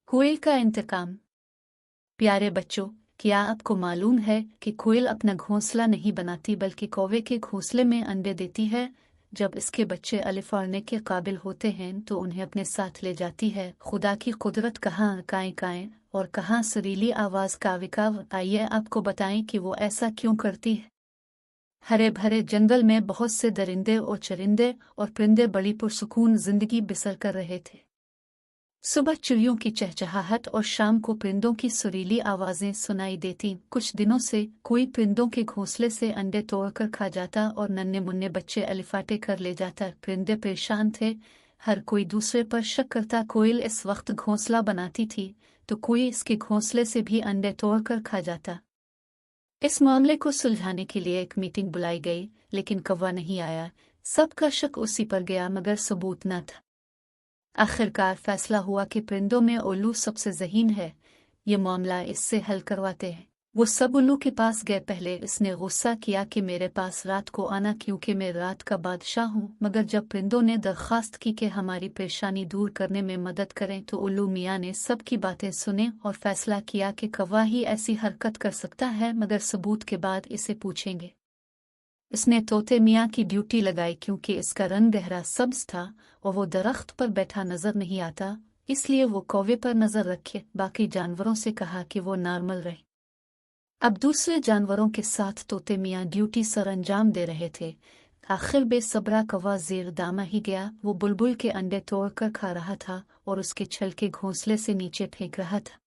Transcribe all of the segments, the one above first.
कोयल का इंतकाम। प्यारे बच्चों, क्या आपको मालूम है कि कोयल अपना घोंसला नहीं बनाती बल्कि कौवे के घोंसले में अंडे देती है। जब इसके बच्चे अलिफ पढ़ने के काबिल होते हैं तो उन्हें अपने साथ ले जाती है। खुदा की कुदरत कहाँ काएं काएं और कहाँ सुरीली आवाज कावे काव। आइए आपको बताएं कि वो ऐसा क्यों करती है। हरे भरे जंगल में बहुत से दरिंदे और चरिंदे और परिंदे बड़ी पुरसुकून जिंदगी बसर कर रहे थे। सुबह चिड़ियों की चहचहाहट और शाम को परिंदों की सुरीली आवाजें सुनाई देती। कुछ दिनों से कोई परिंदों के घोंसले से अंडे तोड़कर खा जाता और नन्हे मुन्ने बच्चे अलिफाटे कर ले जाता। परिंदे परेशान थे, हर कोई दूसरे पर शक करता। कोयल इस वक्त घोंसला बनाती थी तो कोई इसके घोंसले से भी अंडे तोड़कर खा जाता। इस मामले को सुलझाने के लिए एक मीटिंग बुलाई गई, लेकिन कौवा नहीं आया। सबका शक उसी पर गया मगर सबूत न था। आखिरकार फैसला हुआ कि परिंदों में उल्लू सबसे ज़हीन है, ये मामला इससे हल करवाते हैं। वो सब उल्लू के पास गए। पहले इसने गुस्सा किया कि मेरे पास रात को आना क्योंकि मैं रात का बादशाह हूँ। मगर जब परिंदों ने दरख्वास्त की कि हमारी परेशानी दूर करने में मदद करें तो उल्लू मियाँ ने सबकी बातें सुने और फैसला किया कि कौवा ही ऐसी हरकत कर सकता है, मगर सबूत के बाद इसे पूछेंगे। इसने तोते मियाँ की ड्यूटी लगाई क्योंकि इसका रंग गहरा सब्ज था और वो दरख्त पर बैठा नजर नहीं आता, इसलिए वो कौवे पर नजर रखे। बाकी जानवरों से कहा कि वो नॉर्मल रहे। अब दूसरे जानवरों के साथ तोते मियाँ ड्यूटी सर अंजाम दे रहे थे। आखिर बेसब्रा कौवा ज़ेर दामा ही गया। वो बुलबुल के अंडे तोड़कर खा रहा था और उसके छल के घोंसले से नीचे फेंक रहा था।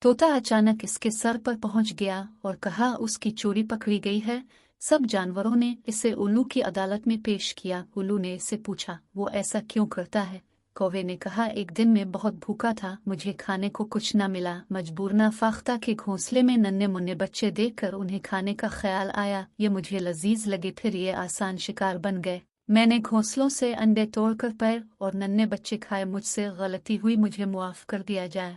तोता अचानक इसके सर पर पहुंच गया और कहा उसकी चोरी पकड़ी गई है। सब जानवरों ने इसे उल्लू की अदालत में पेश किया। उल्लू ने इससे पूछा वो ऐसा क्यों करता है। कौवे ने कहा एक दिन मैं बहुत भूखा था, मुझे खाने को कुछ न मिला। मजबूरना फाख्ता के घोंसले में नन्हे मुन्ने बच्चे देखकर उन्हें खाने का ख्याल आया। ये मुझे लजीज लगे, फिर ये आसान शिकार बन गए। मैंने घोंसलों से अंडे तोड़कर पैर और नन्हे बच्चे खाए। मुझसे गलती हुई, मुझे मुआफ कर दिया जाए।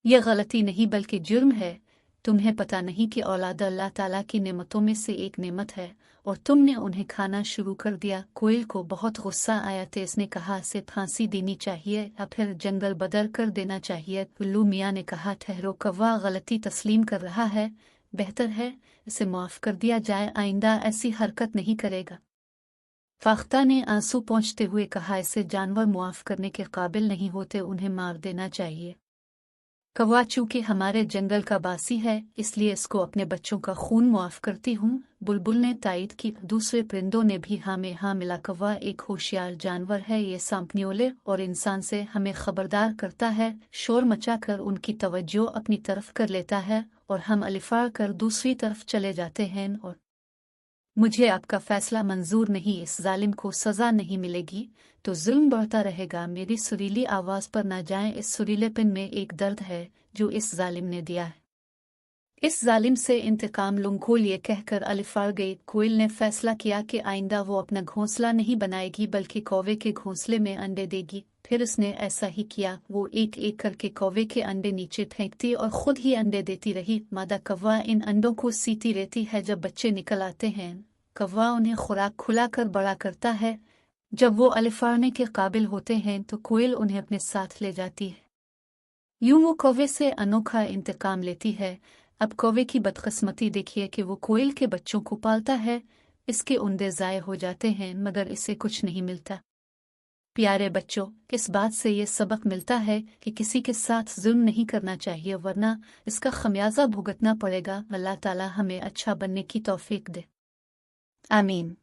यह गलती नहीं बल्कि जुर्म है। तुम्हें पता नहीं कि औलाद अल्लाह ताला की नेमतों में से एक नेमत है और तुमने उन्हें खाना शुरू कर दिया। कोयल को बहुत गुस्सा आया तो इसने कहा इसे फांसी देनी चाहिए या फिर जंगल बदर कर देना चाहिए। उल्लू मियाँ ने कहा ठहरो, कौवा गलती तस्लीम कर रहा है, बेहतर है इसे माफ कर दिया जाए, आइंदा ऐसी हरकत नहीं करेगा। फाख्ता ने आंसू पोंछते हुए कहा इसे जानवर मुआफ करने के काबिल नहीं होते, उन्हें मार देना चाहिए। कौवा चूंकि हमारे जंगल का बासी है इसलिए इसको अपने बच्चों का खून मुआफ करती हूँ। बुलबुल ने तायद की। दूसरे परिंदों ने भी हाँ में हाँ मिला। कौवा एक होशियार जानवर है, ये सांपनियोले और इंसान से हमें खबरदार करता है, शोर मचाकर उनकी तवज्जो अपनी तरफ कर लेता है और हम अलिफा कर दूसरी तरफ चले जाते हैं। और मुझे आपका फैसला मंजूर नहीं, इस जालिम को सजा नहीं मिलेगी तो जुल्म बढ़ता रहेगा। मेरी सुरीली आवाज पर ना जाएं, इस सुरीलेपन में एक दर्द है जो इस जालिम ने दिया है। इस जालिम से इंतकाम लूंगा, ये कहकर अलिफार गई। कोयल ने फैसला किया कि आइंदा वो अपना घोंसला नहीं बनाएगी बल्कि कौवे के घोंसले में अंडे देगी। फिर उसने ऐसा ही किया। वो एक एक करके कौवे के अंडे नीचे फेंकती और खुद ही अंडे देती रही। मादा कौवा इन अंडों को सीती रहती है। जब बच्चे निकल आते हैं कौवा उन्हें खुराक खुलाकर बड़ा करता है। जब वो अलिफाने के काबिल होते हैं तो कोयल उन्हें अपने साथ ले जाती है। यूं वो कौवे से अनोखा इंतकाम लेती है। अब कौवे की बदकिस्मती देखिए कि वो कोयल के बच्चों को पालता है, इसके अंडे ज़ाय हो जाते हैं मगर इसे कुछ नहीं मिलता। प्यारे बच्चों, इस बात से ये सबक मिलता है कि किसी के साथ जुल्म नहीं करना चाहिए वरना इसका खमियाजा भुगतना पड़ेगा। अल्लाह ताला हमें अच्छा बनने की तौफीक दे। आमीन।